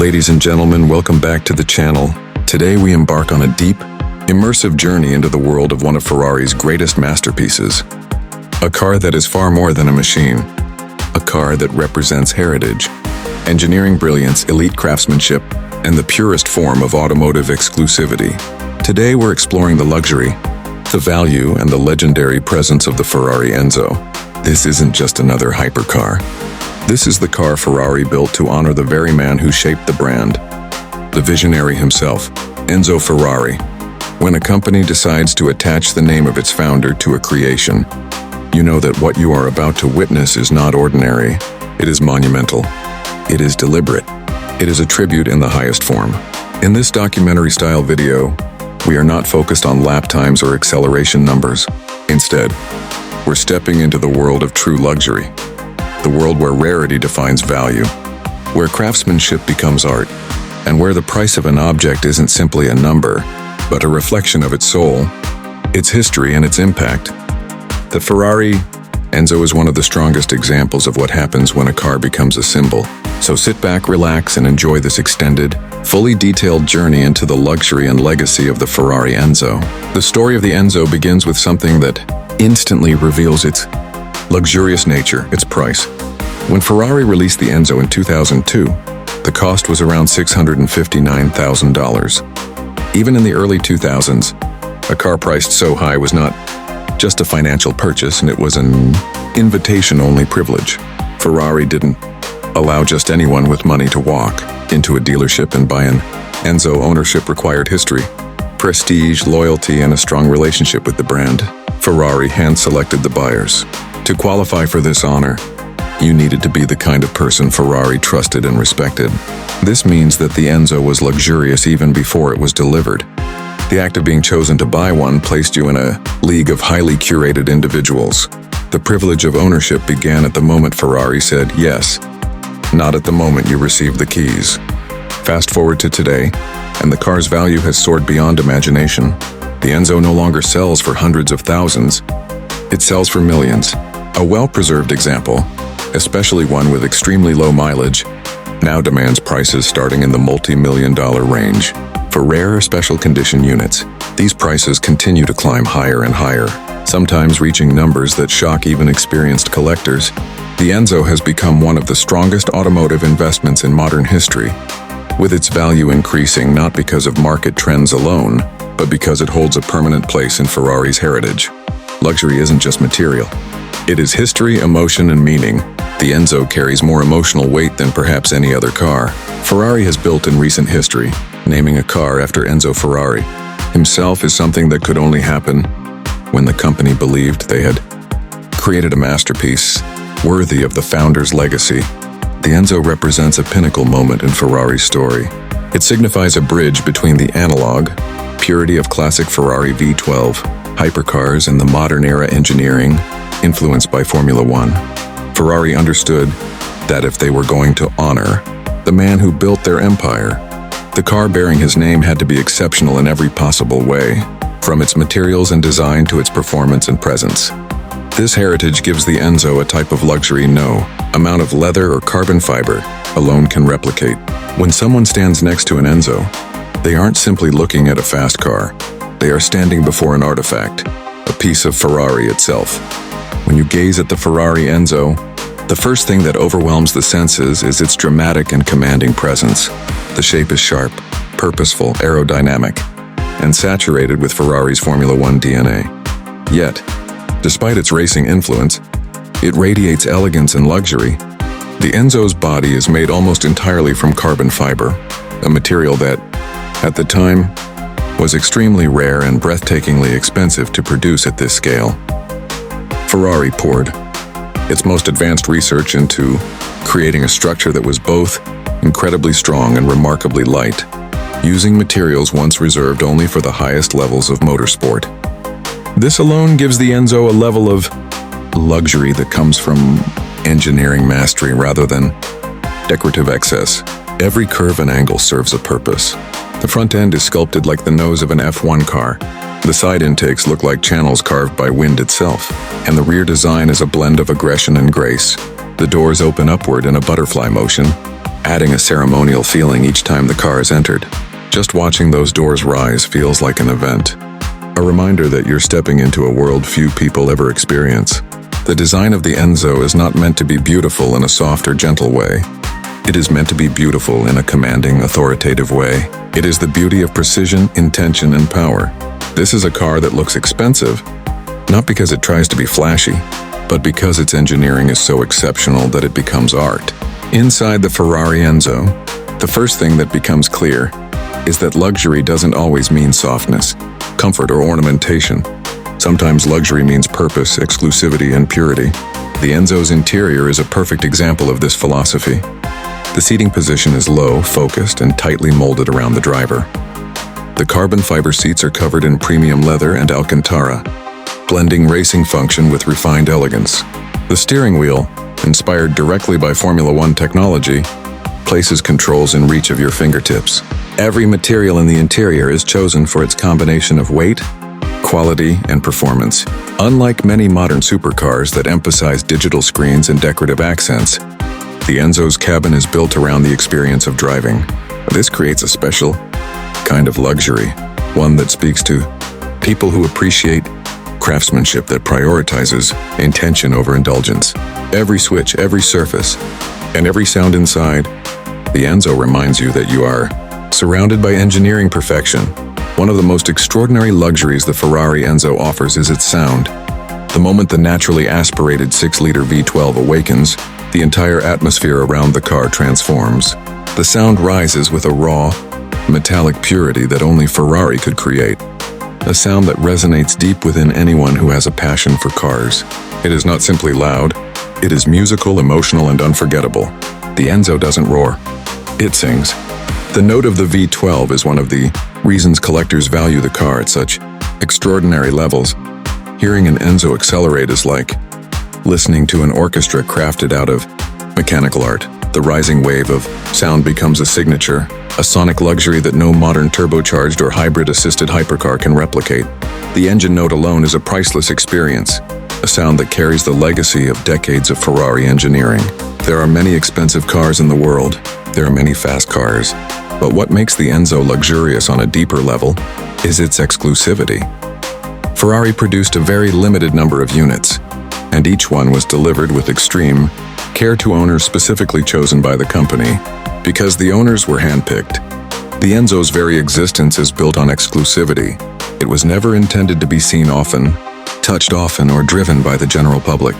Ladies and gentlemen, welcome back to the channel. Today we embark on a deep, immersive journey into the world of one of Ferrari's greatest masterpieces. A car that is far more than a machine. A car that represents heritage, engineering brilliance, elite craftsmanship, and the purest form of automotive exclusivity. Today we're exploring the luxury, the value, and the legendary presence of the Ferrari Enzo. This isn't just another hypercar. This is the car Ferrari built to honor the very man who shaped the brand. The visionary himself, Enzo Ferrari. When a company decides to attach the name of its founder to a creation, you know that what you are about to witness is not ordinary. It is monumental. It is deliberate. It is a tribute in the highest form. In this documentary-style video, we are not focused on lap times or acceleration numbers. Instead, we're stepping into the world of true luxury. The world where rarity defines value, where craftsmanship becomes art, and where the price of an object isn't simply a number, but a reflection of its soul, its history, and its impact. The Ferrari Enzo is one of the strongest examples of what happens when a car becomes a symbol. So sit back, relax, and enjoy this extended, fully detailed journey into the luxury and legacy of the Ferrari Enzo. The story of the Enzo begins with something that instantly reveals its luxurious nature, its price. When Ferrari released the Enzo in 2002, the cost was around $659,000. Even in the early 2000s, a car priced so high was not just a financial purchase, and it was an invitation-only privilege. Ferrari didn't allow just anyone with money to walk into a dealership and buy an Enzo. Ownership required history, prestige, loyalty, and a strong relationship with the brand. Ferrari hand-selected the buyers. To qualify for this honor, you needed to be the kind of person Ferrari trusted and respected. This means that the Enzo was luxurious even before it was delivered. The act of being chosen to buy one placed you in a league of highly curated individuals. The privilege of ownership began at the moment Ferrari said yes, not at the moment you received the keys. Fast forward to today, and the car's value has soared beyond imagination. The Enzo no longer sells for hundreds of thousands, it sells for millions. A well-preserved example, especially one with extremely low mileage, now demands prices starting in the multi-million-dollar range. For rare special condition units, these prices continue to climb higher and higher, sometimes reaching numbers that shock even experienced collectors. The Enzo has become one of the strongest automotive investments in modern history, with its value increasing not because of market trends alone, but because it holds a permanent place in Ferrari's heritage. Luxury isn't just material. It is history, emotion, and meaning. The Enzo carries more emotional weight than perhaps any other car. Ferrari has built in recent history. Naming a car after Enzo Ferrari himself is something that could only happen when the company believed they had created a masterpiece worthy of the founder's legacy. The Enzo represents a pinnacle moment in Ferrari's story. It signifies a bridge between the analog purity of classic Ferrari V12 hypercars and the modern-era engineering influenced by Formula One. Ferrari understood that if they were going to honor the man who built their empire, the car bearing his name had to be exceptional in every possible way, from its materials and design to its performance and presence. This heritage gives the Enzo a type of luxury no amount of leather or carbon fiber alone can replicate. When someone stands next to an Enzo, they aren't simply looking at a fast car. They are standing before an artifact, a piece of Ferrari itself. When you gaze at the Ferrari Enzo, the first thing that overwhelms the senses is its dramatic and commanding presence. The shape is sharp, purposeful, aerodynamic, and saturated with Ferrari's Formula One DNA. Yet, despite its racing influence, it radiates elegance and luxury. The Enzo's body is made almost entirely from carbon fiber, a material that, at the time, was extremely rare and breathtakingly expensive to produce at this scale. Ferrari poured its most advanced research into creating a structure that was both incredibly strong and remarkably light, using materials once reserved only for the highest levels of motorsport. This alone gives the Enzo a level of luxury that comes from engineering mastery rather than decorative excess. Every curve and angle serves a purpose. The front end is sculpted like the nose of an F1 car. The side intakes look like channels carved by wind itself, and the rear design is a blend of aggression and grace. The doors open upward in a butterfly motion, adding a ceremonial feeling each time the car is entered. Just watching those doors rise feels like an event, a reminder that you're stepping into a world few people ever experience. The design of the Enzo is not meant to be beautiful in a soft or gentle way. It is meant to be beautiful in a commanding, authoritative way. It is the beauty of precision, intention, and power. This is a car that looks expensive, not because it tries to be flashy, but because its engineering is so exceptional that it becomes art. Inside the Ferrari Enzo, the first thing that becomes clear is that luxury doesn't always mean softness, comfort, or ornamentation. Sometimes luxury means purpose, exclusivity, and purity. The Enzo's interior is a perfect example of this philosophy. The seating position is low, focused, and tightly molded around the driver. The carbon fiber seats are covered in premium leather and Alcantara, blending racing function with refined elegance. The steering wheel, inspired directly by Formula One technology, places controls in reach of your fingertips. Every material in the interior is chosen for its combination of weight, quality, and performance. Unlike many modern supercars that emphasize digital screens and decorative accents, the Enzo's cabin is built around the experience of driving. This creates a special kind of luxury, one that speaks to people who appreciate craftsmanship that prioritizes intention over indulgence. Every switch, every surface, and every sound inside, the Enzo reminds you that you are surrounded by engineering perfection. One of the most extraordinary luxuries the Ferrari Enzo offers is its sound. The moment the naturally aspirated 6-liter V12 awakens, the entire atmosphere around the car transforms. The sound rises with a raw, metallic purity that only Ferrari could create. A sound that resonates deep within anyone who has a passion for cars. It is not simply loud, it is musical, emotional, and unforgettable. The Enzo doesn't roar, it sings. The note of the V12 is one of the reasons collectors value the car at such extraordinary levels. Hearing an Enzo accelerate is like listening to an orchestra crafted out of mechanical art. The rising wave of sound becomes a signature, a sonic luxury that no modern turbocharged or hybrid-assisted hypercar can replicate. The engine note alone is a priceless experience, a sound that carries the legacy of decades of Ferrari engineering. There are many expensive cars in the world. There are many fast cars. But what makes the Enzo luxurious on a deeper level is its exclusivity. Ferrari produced a very limited number of units, and each one was delivered with extreme care to owners specifically chosen by the company. Because the owners were handpicked, the Enzo's very existence is built on exclusivity. It was never intended to be seen often, touched often, or driven by the general public.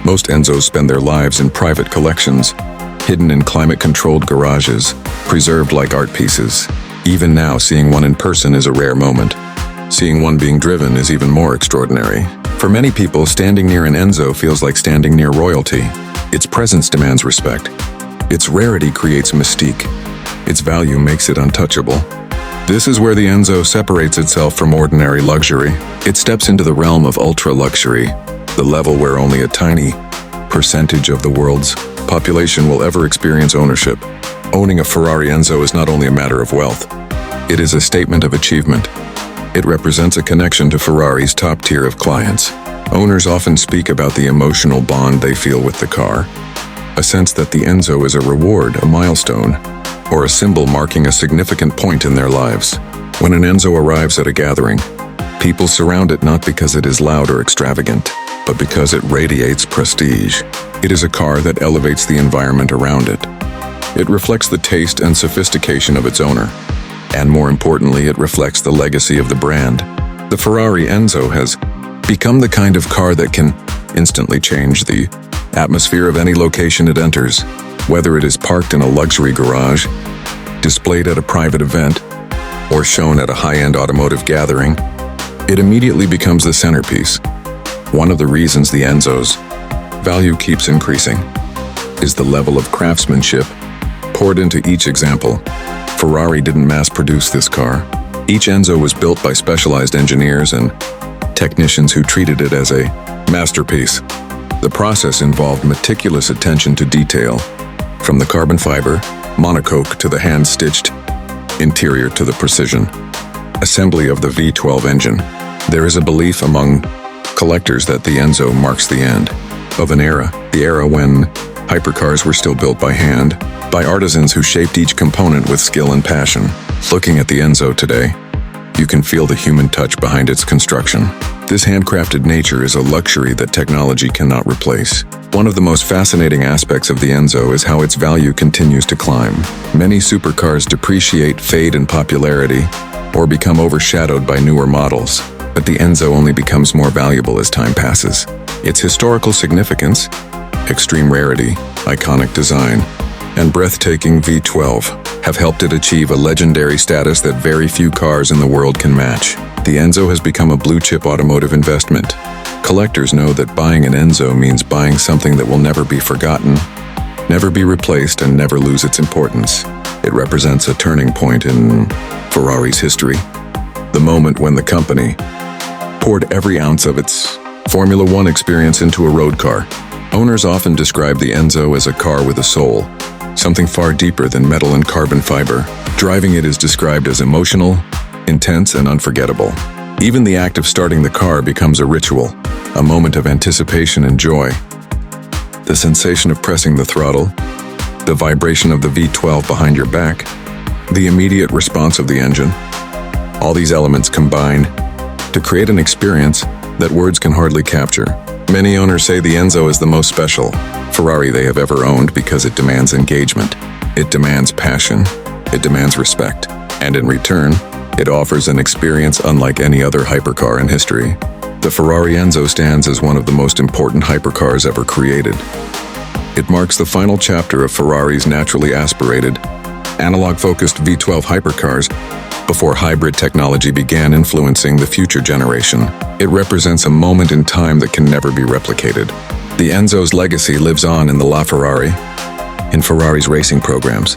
Most Enzos spend their lives in private collections, hidden in climate-controlled garages, preserved like art pieces. Even now, seeing one in person is a rare moment. Seeing one being driven is even more extraordinary. For many people, standing near an Enzo feels like standing near royalty. Its presence demands respect. Its rarity creates mystique. Its value makes it untouchable. This is where the Enzo separates itself from ordinary luxury. It steps into the realm of ultra-luxury, the level where only a tiny percentage of the world's population will ever experience ownership. Owning a Ferrari Enzo is not only a matter of wealth, it is a statement of achievement. It represents a connection to Ferrari's top tier of clients. Owners often speak about the emotional bond they feel with the car, a sense that the Enzo is a reward, a milestone, or a symbol marking a significant point in their lives. When an Enzo arrives at a gathering, people surround it not because it is loud or extravagant, but because it radiates prestige. It is a car that elevates the environment around it. It reflects the taste and sophistication of its owner, and more importantly, it reflects the legacy of the brand. The Ferrari Enzo has become the kind of car that can instantly change the atmosphere of any location it enters. Whether it is parked in a luxury garage, displayed at a private event, or shown at a high-end automotive gathering, it immediately becomes the centerpiece. One of the reasons the Enzo's value keeps increasing is the level of craftsmanship poured into each example. Ferrari didn't mass-produce this car. Each Enzo was built by specialized engineers and technicians who treated it as a masterpiece. The process involved meticulous attention to detail, from the carbon fiber, monocoque to the hand-stitched interior to the precision assembly of the V12 engine. There is a belief among collectors that the Enzo marks the end of an era, the era when Hypercars were still built by hand, by artisans who shaped each component with skill and passion. Looking at the Enzo today, you can feel the human touch behind its construction. This handcrafted nature is a luxury that technology cannot replace. One of the most fascinating aspects of the Enzo is how its value continues to climb. Many supercars depreciate, fade in popularity, or become overshadowed by newer models, but the Enzo only becomes more valuable as time passes. Its historical significance, extreme rarity, iconic design, and breathtaking V12 have helped it achieve a legendary status that very few cars in the world can match. The Enzo has become a blue-chip automotive investment. Collectors know that buying an Enzo means buying something that will never be forgotten, never be replaced, and never lose its importance. It represents a turning point in Ferrari's history, the moment when the company poured every ounce of its Formula One experience into a road car. Owners often describe the Enzo as a car with a soul, something far deeper than metal and carbon fiber. Driving it is described as emotional, intense, and unforgettable. Even the act of starting the car becomes a ritual, a moment of anticipation and joy. The sensation of pressing the throttle, the vibration of the V12 behind your back, the immediate response of the engine, all these elements combine to create an experience that words can hardly capture. Many owners say the Enzo is the most special Ferrari they have ever owned because it demands engagement, it demands passion, it demands respect, and in return, it offers an experience unlike any other hypercar in history. The Ferrari Enzo stands as one of the most important hypercars ever created. It marks the final chapter of Ferrari's naturally aspirated, analog-focused V12 hypercars before hybrid technology began influencing the future generation. It represents a moment in time that can never be replicated. The Enzo's legacy lives on in the LaFerrari, in Ferrari's racing programs,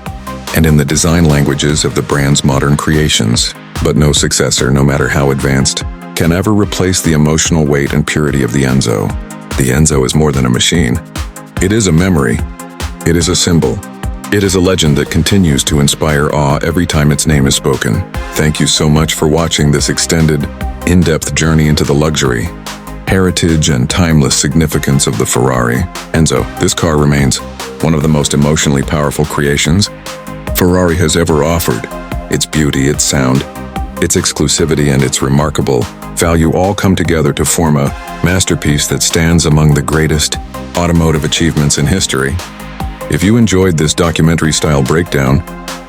and in the design languages of the brand's modern creations. But no successor, no matter how advanced, can ever replace the emotional weight and purity of the Enzo. The Enzo is more than a machine. It is a memory. It is a symbol. It is a legend that continues to inspire awe every time its name is spoken. Thank you so much for watching this extended, in-depth journey into the luxury, heritage, and timeless significance of the Ferrari Enzo. This car remains one of the most emotionally powerful creations Ferrari has ever offered. Its beauty, its sound, its exclusivity, and its remarkable value all come together to form a masterpiece that stands among the greatest automotive achievements in history. If you enjoyed this documentary-style breakdown,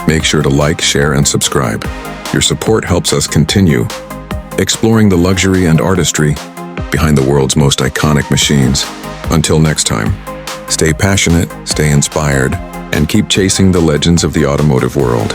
make sure to like, share, and subscribe. Your support helps us continue exploring the luxury and artistry behind the world's most iconic machines. Until next time, stay passionate, stay inspired, and keep chasing the legends of the automotive world.